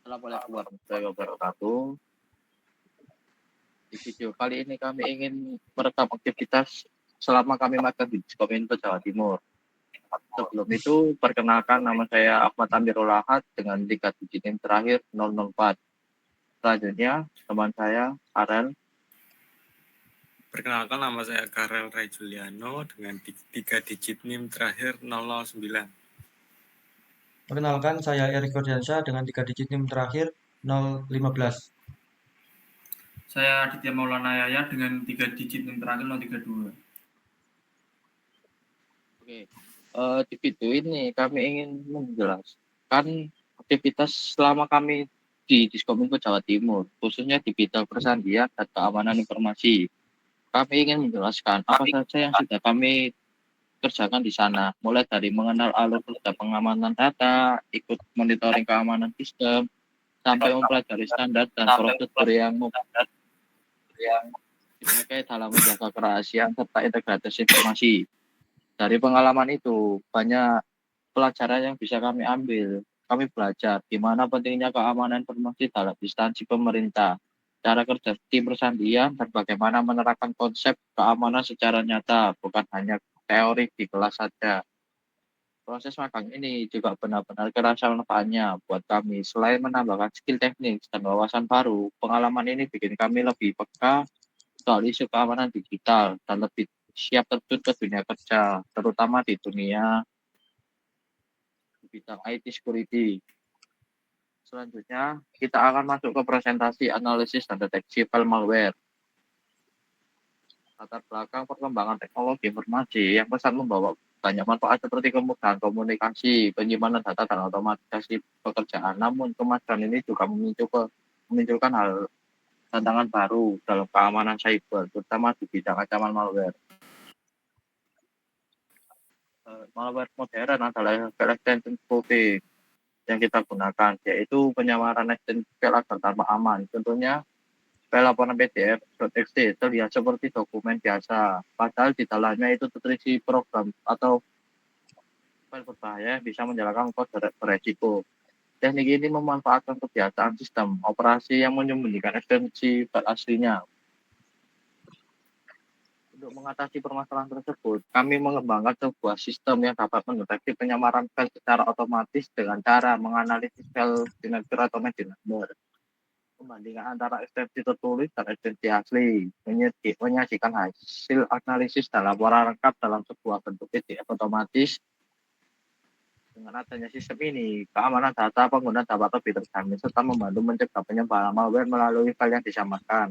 Assalamualaikum warahmatullahi wabarakatuh. Di video kali ini kami ingin merekam aktivitas selama kami magang di Diskominfo Jawa Timur. Sebelum itu, perkenalkan nama saya Ahmad Amirul Ahad dengan 3 digit NIM terakhir 004. Selanjutnya, teman saya Arel. Perkenalkan, nama saya Karel Ray Juliano dengan 3 digit NIM terakhir 009. Perkenalkan, saya Erik Gordiansyah dengan 3 digit NIM terakhir 015. Saya Aditya Maulana Yaya dengan 3 digit NIM terakhir 032. Oke, di video ini kami ingin menjelaskan aktivitas selama kami di Diskominfo Jawa Timur, khususnya di bidang persandian dan keamanan informasi. Kami ingin menjelaskan apa saja yang sudah kami kerjakan di sana, mulai dari mengenal alur kerja pengamanan data, ikut monitoring keamanan sistem, sampai mempelajari standar dan prosedur yang dipakai dalam menjaga kerahasiaan serta integritas informasi. Dari pengalaman itu, banyak pelajaran yang bisa kami ambil. Kami belajar gimana pentingnya keamanan informasi dalam instansi pemerintah, cara kerja tim persandian, dan bagaimana menerapkan konsep keamanan secara nyata, bukan hanya teori di kelas saja. Proses magang ini juga benar-benar kerasa manfaatnya buat kami. Selain menambahkan skill teknik dan wawasan baru, pengalaman ini bikin kami lebih peka soal isu keamanan digital dan lebih siap terjun ke dunia kerja, terutama di dunia bidang IT security. Selanjutnya, kita akan masuk ke presentasi analisis dan deteksi file malware. Latar belakang perkembangan teknologi informasi yang pesat membawa banyak manfaat seperti kemudahan komunikasi, penyimpanan data, dan otomatisasi pekerjaan. Namun, kemajuan ini juga memunculkan hal tantangan baru dalam keamanan cyber, terutama di bidang ancaman malware. Malware modern adalah file extension spoofing yang kita gunakan, yaitu penyamaran extension file agar tanpa aman. Contohnya, file laporan PDF.txt terlihat seperti dokumen biasa, padahal di dalamnya itu terisi program atau file berbahaya yang bisa menjalankan kode beresiko. Teknik ini memanfaatkan kebiasaan sistem operasi yang menyembunyikan ekstensi file aslinya. Untuk mengatasi permasalahan tersebut, kami mengembangkan sebuah sistem yang dapat mendeteksi penyamaran file secara otomatis dengan cara menganalisis file signature atau magic number. Pembandingan antara ekstensi tertulis dan ekstensi asli, menyajikan hasil analisis dan laporan lengkap dalam sebuah bentuk PDF otomatis. Dengan adanya sistem ini, keamanan data pengguna dapat lebih terjamin serta membantu mencegah penyebaran malware melalui file yang disamarkan.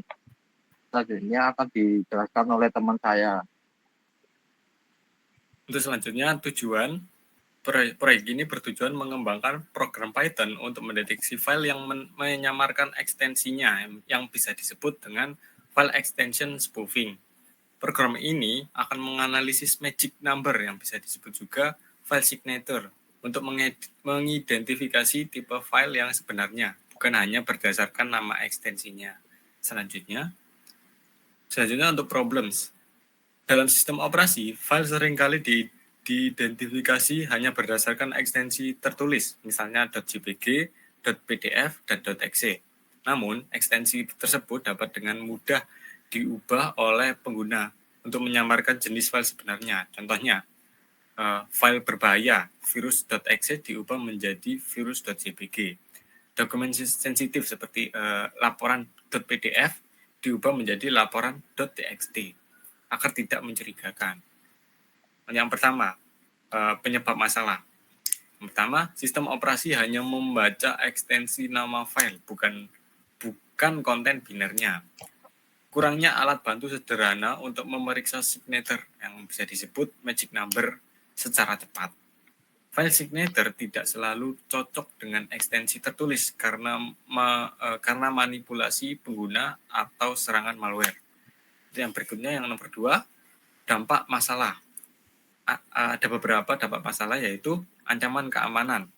Selanjutnya akan dijelaskan oleh teman saya. Untuk selanjutnya, proyek ini bertujuan mengembangkan program Python untuk mendeteksi file yang menyamarkan ekstensinya yang bisa disebut dengan file extension spoofing. Program ini akan menganalisis magic number yang bisa disebut juga file signature untuk mengidentifikasi tipe file yang sebenarnya, bukan hanya berdasarkan nama ekstensinya. Selanjutnya untuk problems. Dalam sistem operasi, file seringkali diidentifikasi hanya berdasarkan ekstensi tertulis, misalnya .jpg, .pdf, dan .exe. Namun, ekstensi tersebut dapat dengan mudah diubah oleh pengguna untuk menyamarkan jenis file sebenarnya. Contohnya, file berbahaya virus.exe diubah menjadi virus.jpg. Dokumen sensitif seperti laporan .pdf diubah menjadi laporan .txt agar tidak mencurigakan. Yang pertama, penyebab masalah. Yang pertama, sistem operasi hanya membaca ekstensi nama file, bukan konten binernya. Kurangnya alat bantu sederhana untuk memeriksa signature yang bisa disebut magic number secara cepat. File signature tidak selalu cocok dengan ekstensi tertulis karena manipulasi pengguna atau serangan malware. Yang berikutnya, yang nomor 2, dampak masalah. Ada beberapa dampak masalah, yaitu ancaman keamanan.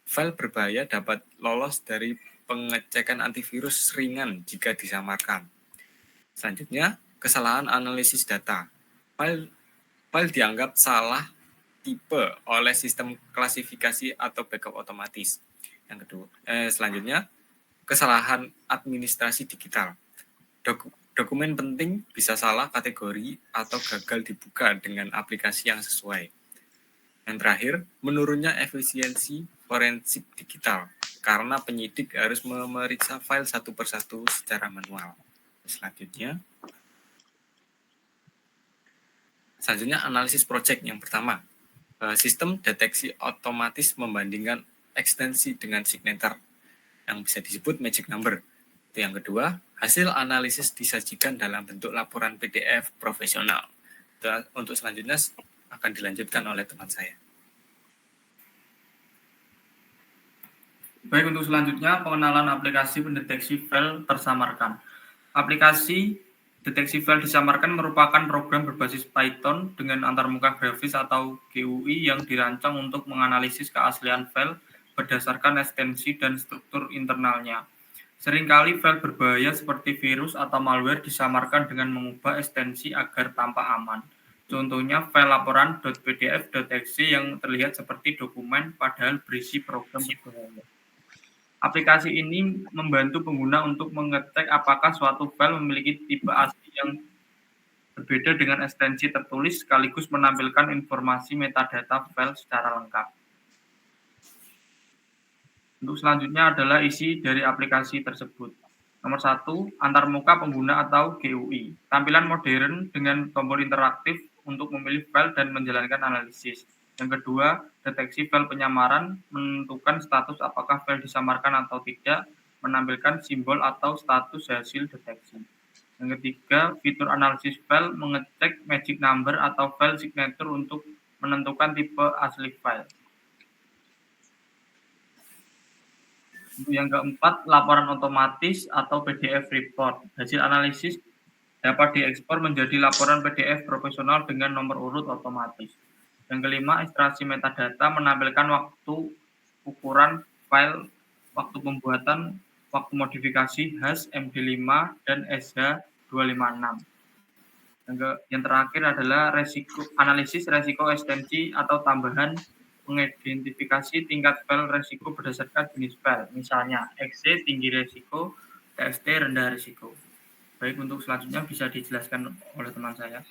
File berbahaya dapat lolos dari pengecekan antivirus ringan jika disamarkan. Selanjutnya, kesalahan analisis data. File dianggap salah tipe oleh sistem klasifikasi atau backup otomatis. Selanjutnya, kesalahan administrasi digital. Dokumen penting bisa salah kategori atau gagal dibuka dengan aplikasi yang sesuai. Yang terakhir, menurunnya efisiensi forensik digital karena penyidik harus memeriksa file satu persatu secara manual. Selanjutnya analisis project yang pertama. Sistem deteksi otomatis membandingkan ekstensi dengan signature yang bisa disebut magic number. Itu yang kedua, hasil analisis disajikan dalam bentuk laporan PDF profesional. Untuk selanjutnya akan dilanjutkan oleh teman saya. Baik, untuk selanjutnya pengenalan aplikasi pendeteksi file tersamarkan. Aplikasi deteksi file disamarkan merupakan program berbasis Python dengan antarmuka grafis atau GUI yang dirancang untuk menganalisis keaslian file berdasarkan ekstensi dan struktur internalnya. Seringkali file berbahaya seperti virus atau malware disamarkan dengan mengubah ekstensi agar tampak aman. Contohnya file laporan.pdf.exe yang terlihat seperti dokumen padahal berisi program berbahaya. Aplikasi ini membantu pengguna untuk mengecek apakah suatu file memiliki tipe asli yang berbeda dengan ekstensi tertulis sekaligus menampilkan informasi metadata file secara lengkap. Untuk selanjutnya adalah isi dari aplikasi tersebut. Nomor 1, antarmuka pengguna atau GUI. Tampilan modern dengan tombol interaktif untuk memilih file dan menjalankan analisis. Yang kedua, deteksi file penyamaran, menentukan status apakah file disamarkan atau tidak, menampilkan simbol atau status hasil deteksi. Yang ketiga, fitur analisis file, mengecek magic number atau file signature untuk menentukan tipe asli file. Yang keempat, laporan otomatis atau PDF report. Hasil analisis dapat diekspor menjadi laporan PDF profesional dengan nomor urut otomatis. Yang kelima, ekstraksi metadata menampilkan waktu ukuran file, waktu pembuatan, waktu modifikasi hash MD5 dan SH256. Yang terakhir adalah analisis resiko ekstensi atau tambahan, mengidentifikasi tingkat file resiko berdasarkan jenis file, misalnya exe tinggi resiko, txt rendah resiko. Baik, untuk selanjutnya bisa dijelaskan oleh teman saya.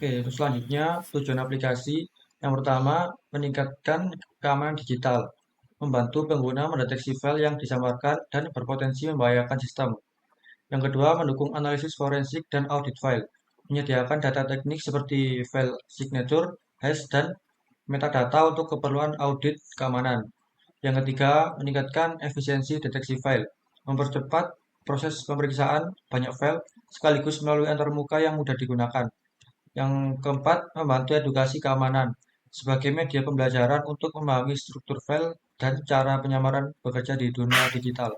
Oke, untuk selanjutnya tujuan aplikasi yang pertama meningkatkan keamanan digital, membantu pengguna mendeteksi file yang disamarkan dan berpotensi membahayakan sistem. Yang kedua, mendukung analisis forensik dan audit file, menyediakan data teknik seperti file signature, hash, dan metadata untuk keperluan audit keamanan. Yang ketiga, meningkatkan efisiensi deteksi file, mempercepat proses pemeriksaan banyak file sekaligus melalui antarmuka yang mudah digunakan. Yang keempat, membantu edukasi keamanan sebagai media pembelajaran untuk memahami struktur file dan cara penyamaran bekerja di dunia digital.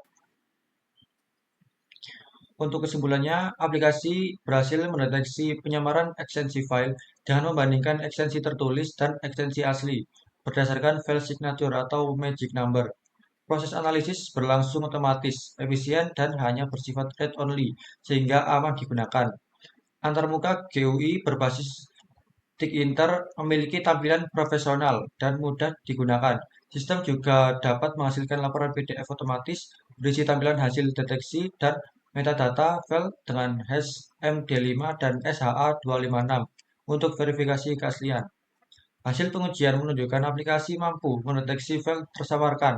Untuk kesimpulannya, aplikasi berhasil mendeteksi penyamaran ekstensi file dengan membandingkan ekstensi tertulis dan ekstensi asli berdasarkan file signature atau magic number. Proses analisis berlangsung otomatis, efisien, dan hanya bersifat read-only, sehingga aman digunakan. Antarmuka GUI berbasis Tikinter memiliki tampilan profesional dan mudah digunakan. Sistem juga dapat menghasilkan laporan PDF otomatis berisi tampilan hasil deteksi dan metadata file dengan hash MD5 dan SHA256 untuk verifikasi keaslian. Hasil pengujian menunjukkan aplikasi mampu mendeteksi file tersamarkan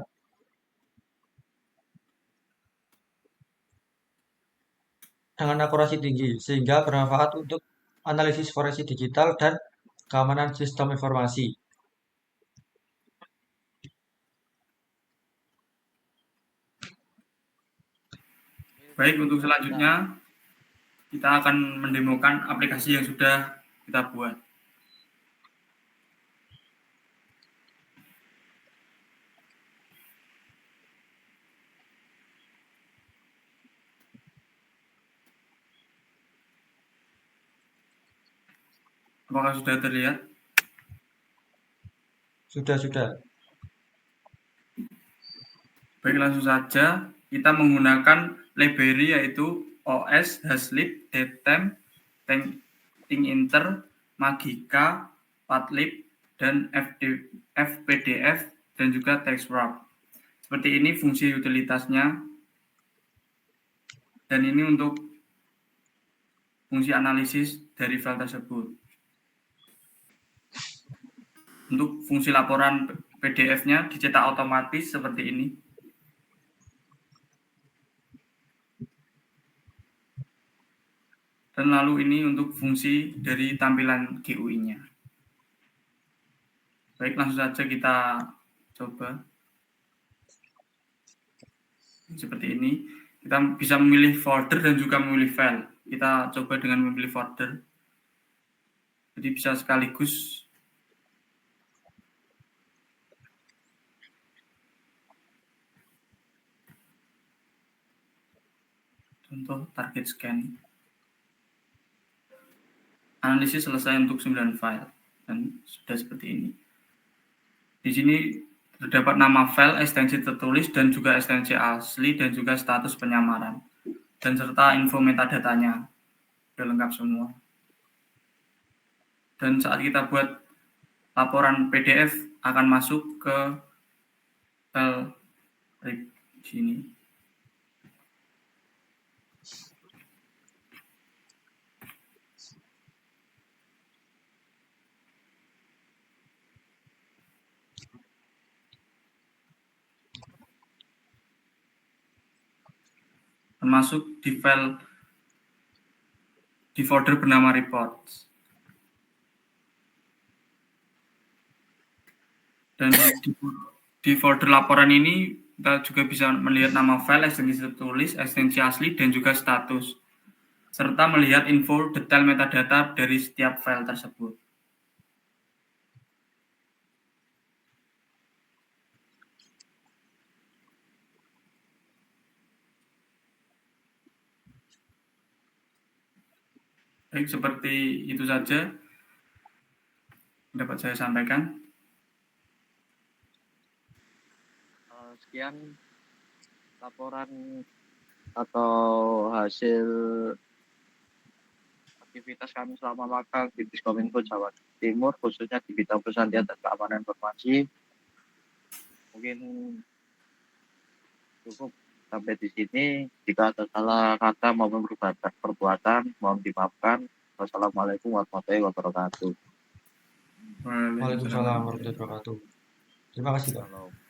dengan akurasi tinggi, sehingga bermanfaat untuk analisis forensik digital dan keamanan sistem informasi. Baik, untuk selanjutnya kita akan mendemokan aplikasi yang sudah kita buat. Apakah sudah terlihat? Sudah. Baik, langsung saja kita menggunakan library yaitu OS, Haslib, Datem, Tikinter, Magica, Padlib, dan FPDF, dan juga TextWrap. Seperti ini fungsi utilitasnya. Dan ini untuk fungsi analisis dari file tersebut. Untuk fungsi laporan PDF-nya dicetak otomatis seperti ini. Dan lalu ini untuk fungsi dari tampilan GUI-nya. Baik, langsung saja kita coba. Seperti ini. Kita bisa memilih folder dan juga memilih file. Kita coba dengan memilih folder. Jadi bisa sekaligus contoh target scan. Analisis selesai untuk 9 file dan sudah seperti ini. Di sini terdapat nama file, ekstensi tertulis dan juga ekstensi asli dan juga status penyamaran dan serta info metadatanya. Sudah lengkap semua. Dan saat kita buat laporan PDF akan masuk ke file RIP di sini. Termasuk di file di folder bernama reports. Dan di folder laporan ini kita juga bisa melihat nama file, ekstensi tertulis, ekstensi asli, dan juga status. Serta melihat info detail metadata dari setiap file tersebut. Baik, seperti itu saja dapat saya sampaikan. Sekian laporan atau hasil aktivitas kami selama magang di Diskominfo Jawa Timur, khususnya di bidang pesantian dan keamanan informasi. Mungkin cukup sampai di sini. Jika ada salah kata maupun perbuatan, mohon dimaafkan. Wassalamualaikum warahmatullahi wabarakatuh. Waalaikumsalam warahmatullahi wabarakatuh. Terima kasih, Pak. Halo.